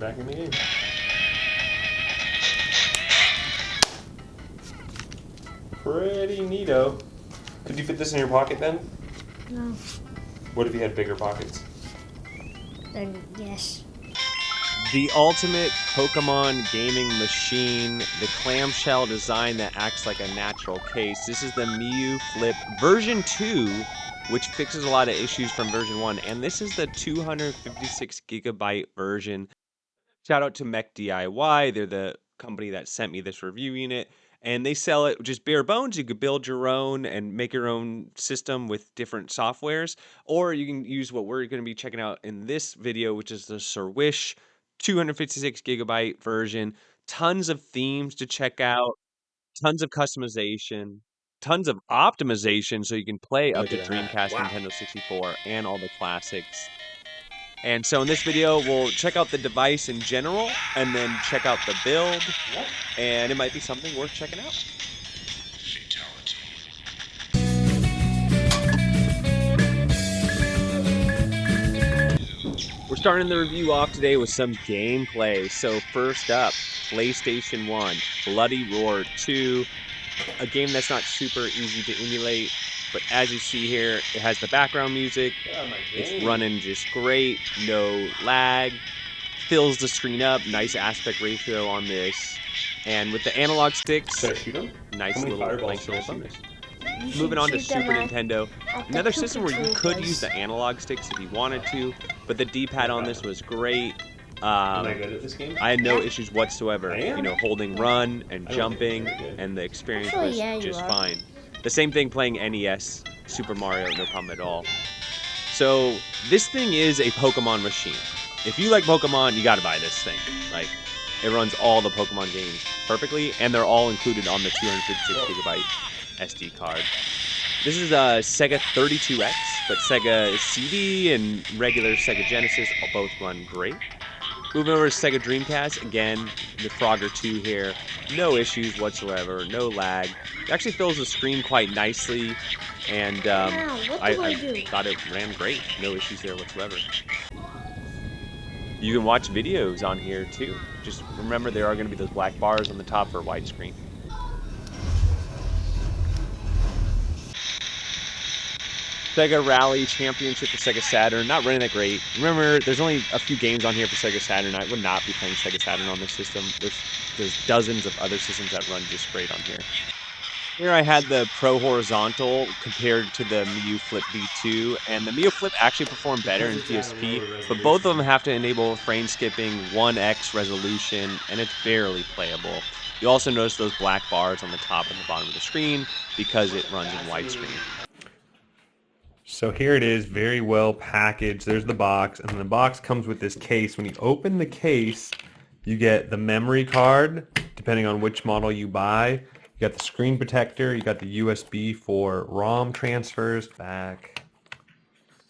Back in the game. Pretty neato. Could you fit this in your pocket then? No. What if you had bigger pockets? Then yes. The ultimate Pokemon gaming machine, the clamshell design that acts like a natural case. This is the Miyoo Flip version 2, which fixes a lot of issues from version 1. And this is the 256 gigabyte version. Shout out to Mech DIY. They're the company that sent me this review unit. And they sell it just bare bones. You could build your own and make your own system with different softwares. Or you can use what we're going to be checking out in this video, which is the Surwish 256 gigabyte version. Tons of themes to check out. Tons of customization. Tons of optimization so you can play up Look to at that. Dreamcast, Wow. Nintendo 64, and all the classics. And so in this video, we'll check out the device in general, and then check out the build, and it might be something worth checking out. We're starting the review off today with some gameplay. So first up, PlayStation 1, Bloody Roar 2, a game that's not super easy to emulate, but as you see here, it has the background music, it's running just great, no lag, fills the screen up, nice aspect ratio on this, and with the analog sticks, Should I shoot him? nice How many little fireballs nice should I little shoot? bonus. You should Moving on to shoot them Super at Nintendo, the another system where you Koopa could Troopas. use the analog sticks if you wanted to, but the D-pad on this was great. Am I good at this game? I had no Yeah. issues whatsoever. I am? You know, holding run and I don't think jumping, I'm very good. and the experience Actually, was yeah, you just are. fine. The same thing playing NES, Super Mario, no problem at all. So this thing is a Pokemon machine. If you like Pokemon, you gotta buy this thing. Like, it runs all the Pokemon games perfectly, and they're all included on the 256 gigabyte SD card. This is a Sega 32X, but Sega CD and regular Sega Genesis both run great. Moving over to Sega Dreamcast, again, the Frogger 2 here. No issues whatsoever, no lag. It actually fills the screen quite nicely, and Now, what do I do? thought it ran great. No issues there whatsoever. You can watch videos on here too. Just remember there are going to be those black bars on the top for widescreen. Sega Rally Championship for Sega Saturn, not running that great. Remember, there's only a few games on here for Sega Saturn. I would not be playing Sega Saturn on this system. There's dozens of other systems that run just great on here. Here I had the Pro Horizontal compared to the Miyoo Flip V2, and the Miyoo Flip actually performed better in PSP, but both of them have to enable frame skipping, 1x resolution, and it's barely playable. You also notice those black bars on the top and the bottom of the screen because it runs in widescreen. So here it is, very well packaged. There's the box, and then the box comes with this case. When you open the case, you get the memory card, depending on which model you buy. You got the screen protector, you got the USB for ROM transfers, back,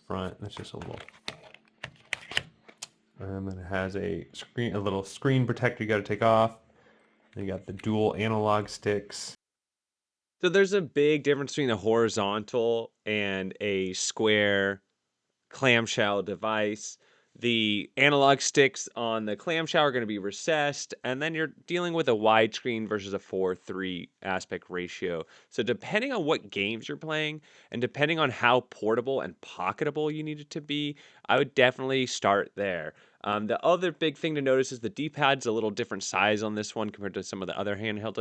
front, that's just a little. And then it has a little screen protector you got to take off. Then you got the dual analog sticks. So there's a big difference between a horizontal and a square clamshell device. The analog sticks on the clamshell are going to be recessed, and then you're dealing with a widescreen versus a 4:3 aspect ratio. So depending on what games you're playing, and depending on how portable and pocketable you need it to be, I would definitely start there. The other big thing to notice is the D-pad's a little different size on this one compared to some of the other handhelds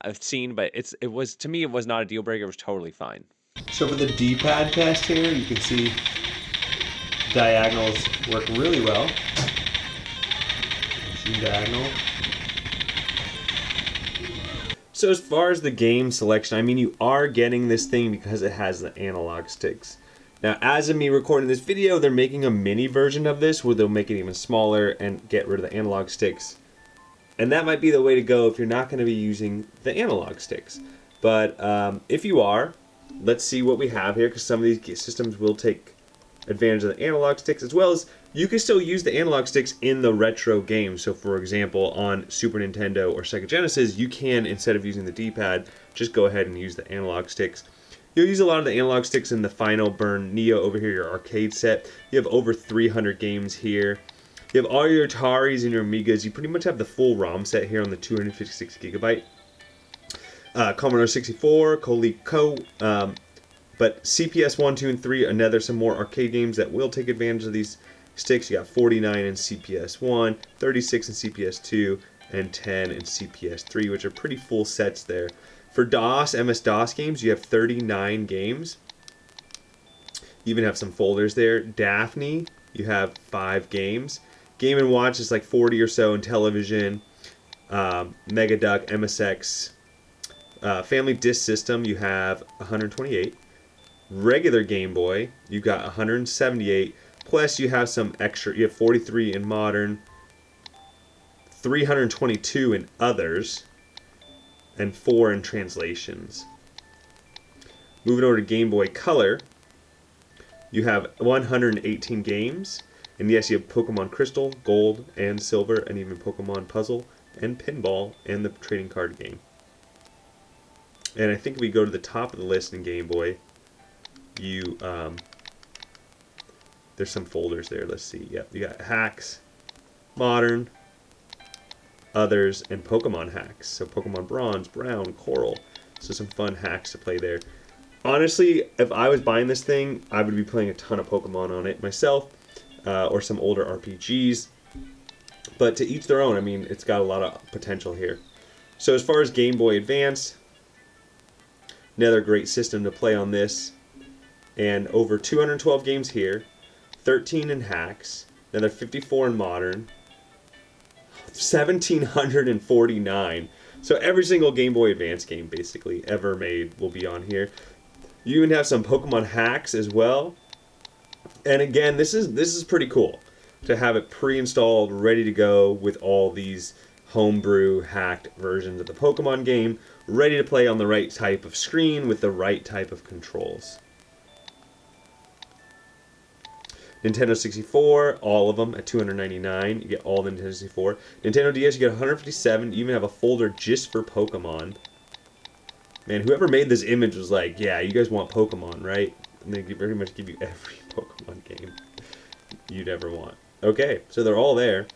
I've seen, but it was, to me, it was not a deal breaker. It was totally fine. So for the D-pad test here, you can see diagonals work really well. Zoom diagonal. So as far as the game selection, I mean, you are getting this thing because it has the analog sticks. Now, as of me recording this video, they're making a mini version of this where they'll make it even smaller and get rid of the analog sticks. And that might be the way to go if you're not going to be using the analog sticks. But if you are, let's see what we have here, because some of these systems will take advantage of the analog sticks, as well as you can still use the analog sticks in the retro games. So for example, on Super Nintendo or Sega Genesis, you can, instead of using the D-pad, just go ahead and use the analog sticks. You'll use a lot of the analog sticks in the Final Burn Neo over here, your arcade set. You have over 300 games here. You have all your Ataris and your Amigas. You pretty much have the full ROM set here on the 256 gigabyte. Commodore 64, Coleco, but CPS 1, 2, and 3, some more arcade games that will take advantage of these sticks. You got 49 in CPS 1, 36 in CPS 2, and 10 in CPS 3, which are pretty full sets there. For DOS, MS-DOS games, you have 39 games. You even have some folders there. Daphne, you have 5 games. Game & Watch is like 40 or so in television. Megaduck, MSX. Family Disk System, you have 128. Regular Game Boy, you got 178. Plus, you have some extra. You have 43 in modern, 322 in others, and 4 in translations. Moving over to Game Boy Color, you have 118 games. And yes, you have Pokemon Crystal, Gold, and Silver, and even Pokemon Puzzle, and Pinball, and the trading card game. And I think if we go to the top of the list in Game Boy, there's some folders there. Let's see. Yep, you got Hacks, Modern, Others, and Pokemon Hacks. So Pokemon Bronze, Brown, Coral. So some fun hacks to play there. Honestly, if I was buying this thing, I would be playing a ton of Pokemon on it myself, or some older RPGs. But to each their own. I mean, it's got a lot of potential here. So as far as Game Boy Advance, another great system to play on this. And over 212 games here, 13 in hacks, another 54 in modern, 1,749. So every single Game Boy Advance game basically ever made will be on here. You even have some Pokemon hacks as well. And again, this is pretty cool to have it pre-installed, ready to go with all these homebrew hacked versions of the Pokemon game, ready to play on the right type of screen with the right type of controls. Nintendo 64, all of them at $299. You get all the Nintendo 64. Nintendo DS, you get 157. You even have a folder just for Pokemon. Man, whoever made this image was like, yeah, you guys want Pokemon, right? And they pretty much give you every Pokemon game you'd ever want. Okay, so they're all there.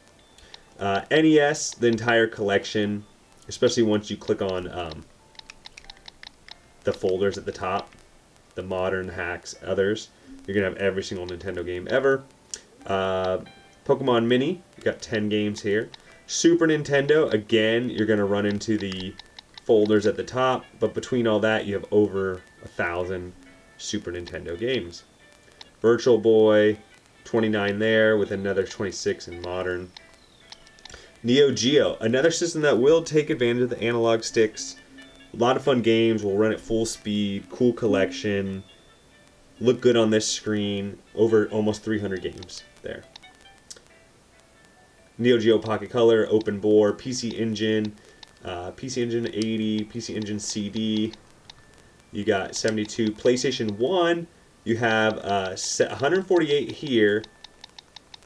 NES, the entire collection, especially once you click on the folders at the top, the modern hacks, others. You're going to have every single Nintendo game ever. Pokemon Mini, you got 10 games here. Super Nintendo, again, you're going to run into the folders at the top, but between all that, you have over 1,000 Super Nintendo games. Virtual Boy, 29 there, with another 26 in modern. Neo Geo, another system that will take advantage of the analog sticks. A lot of fun games, will run at full speed, cool collection. Look good on this screen. Over almost 300 games there. Neo Geo Pocket Color, Open Bore, PC Engine, PC Engine 80, PC Engine CD. You got 72. PlayStation 1, you have 148 here,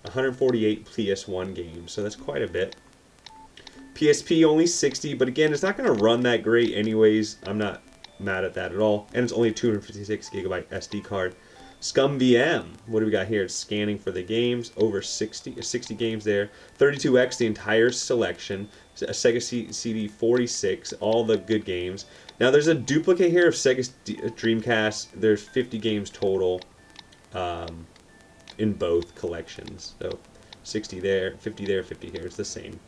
148 PS1 games, so that's quite a bit. PSP only 60, but again, it's not going to run that great anyways. I'm not mad at that at all. And it's only a 256 gigabyte SD card. Scum VM, what do we got here? It's scanning for the games, over 60 games there. 32X, the entire selection. A Sega CD 46, all the good games. Now there's a duplicate here of Sega Dreamcast. There's 50 games total in both collections. So 60 there, 50 there, 50 here. It's the same.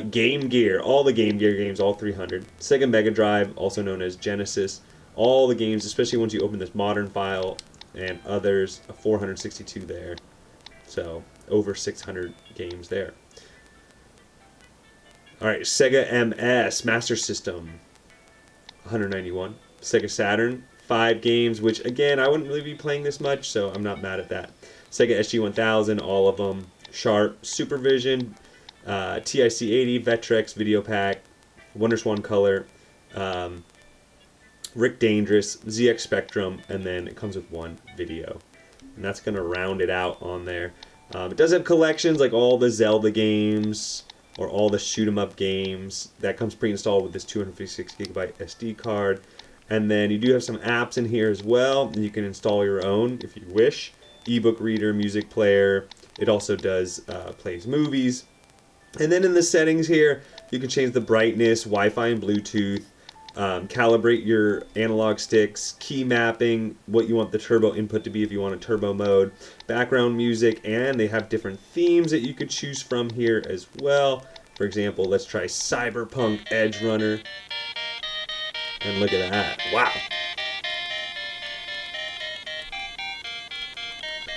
Game Gear, all the Game Gear games, all 300. Sega Mega Drive, also known as Genesis, all the games, especially once you open this modern file and others, 462 there. So over 600 games there. Alright, Sega MS, Master System, 191. Sega Saturn, 5 games, which again, I wouldn't really be playing this much, so I'm not mad at that. Sega SG-1000, all of them. Sharp, Supervision, TIC-80, Vectrex, Video Pack, WonderSwan Color, Rick Dangerous, ZX Spectrum, and then it comes with 1 video. And that's going to round it out on there. It does have collections like all the Zelda games or all the shoot 'em up games. That comes pre-installed with this 256 gigabyte SD card. And then you do have some apps in here as well. You can install your own if you wish. Ebook reader, music player. It also does plays movies. And then in the settings here, you can change the brightness, Wi-Fi and Bluetooth, calibrate your analog sticks, key mapping, what you want the turbo input to be if you want a turbo mode, background music, and they have different themes that you could choose from here as well. For example, let's try Cyberpunk Edge Runner. And look at that. Wow.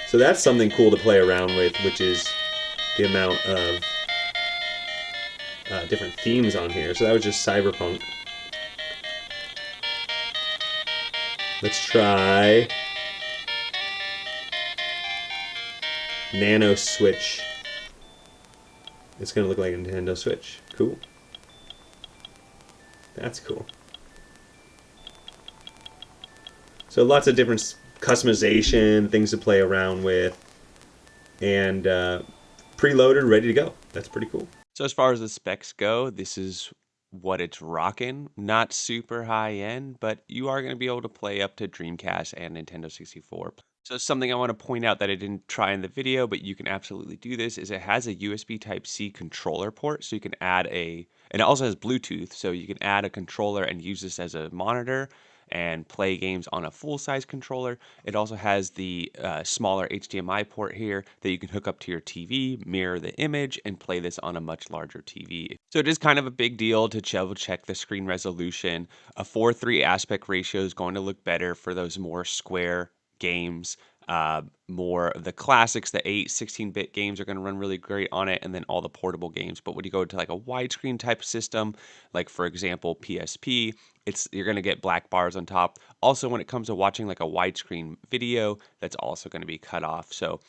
So that's something cool to play around with, which is the amount of different themes on here. So that was just Cyberpunk. Let's try Nano Switch. It's going to look like a Nintendo Switch. Cool. That's cool. So lots of different customization, things to play around with, and preloaded, ready to go. That's pretty cool. So as far as the specs go, this is what it's rocking. Not super high end, but you are going to be able to play up to Dreamcast and Nintendo 64. So something I want to point out that I didn't try in the video, but you can absolutely do this, is it has a USB Type-C controller port, so you can add and it also has Bluetooth, so you can add a controller and use this as a monitor and play games on a full-size controller. It also has the smaller HDMI port here that you can hook up to your TV, mirror the image, and play this on a much larger TV. So it is kind of a big deal to double check the screen resolution. A 4:3 aspect ratio is going to look better for those more square games. More of the classics, the 8, 16-bit games are going to run really great on it, and then all the portable games. But when you go to like a widescreen type system, like for example PSP, you're going to get black bars on top. Also, when it comes to watching like a widescreen video, that's also going to be cut off. So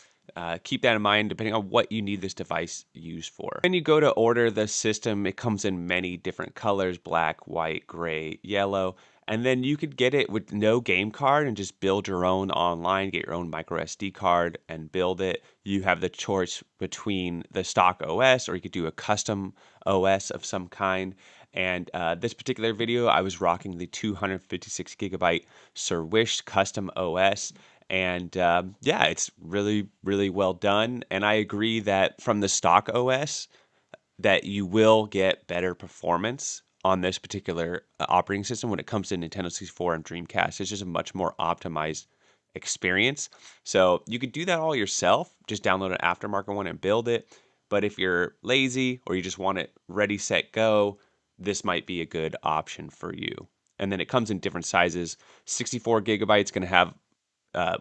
keep that in mind depending on what you need this device used for. When you go to order the system, it comes in many different colors: black, white, gray, yellow. And then you could get it with no game card and just build your own online, get your own micro SD card and build it. You have the choice between the stock OS, or you could do a custom OS of some kind. And this particular video, I was rocking the 256 gigabyte Surwish custom OS. And yeah, it's really, really well done. And I agree that from the stock OS, that you will get better performance on this particular operating system when it comes to Nintendo 64 and Dreamcast. It's just a much more optimized experience. So you could do that all yourself, just download an aftermarket one and build it. But if you're lazy or you just want it ready, set, go, this might be a good option for you. And then it comes in different sizes. 64 gigabytes going to have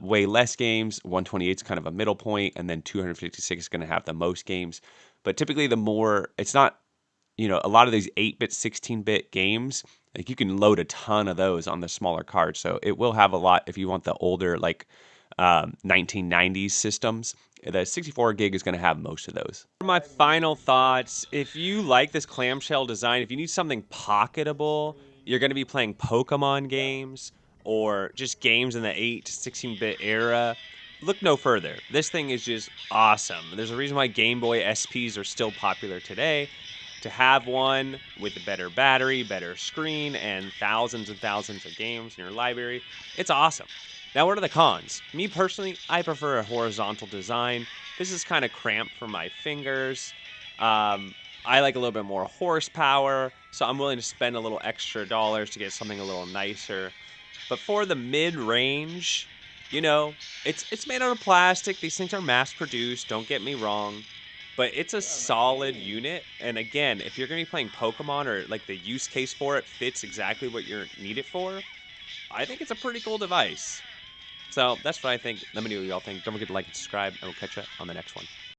way less games. 128 is kind of a middle point, and then 256 is going to have the most games. But typically, the more it's not, a lot of these 8-bit, 16-bit games, like you can load a ton of those on the smaller cards. So it will have a lot if you want the older, like 1990s systems. The 64 gig is going to have most of those. For my final thoughts, if you like this clamshell design, if you need something pocketable, you're going to be playing Pokemon games or just games in the 8 to 16-bit era, look no further. This thing is just awesome. There's a reason why Game Boy SPs are still popular today. To have one with a better battery, better screen, and thousands of games in your library, it's awesome. Now, what are the cons? Me personally, I prefer a horizontal design. This is kind of cramped for my fingers. I like a little bit more horsepower, so I'm willing to spend a little extra dollars to get something a little nicer. But for the mid-range, it's made out of plastic. These things are mass-produced, don't get me wrong. But it's a solid unit. And again, if you're going to be playing Pokemon, or like the use case for it fits exactly what you need it for, I think it's a pretty cool device. So that's what I think. Let me know what y'all think. Don't forget to like and subscribe, and we'll catch you on the next one.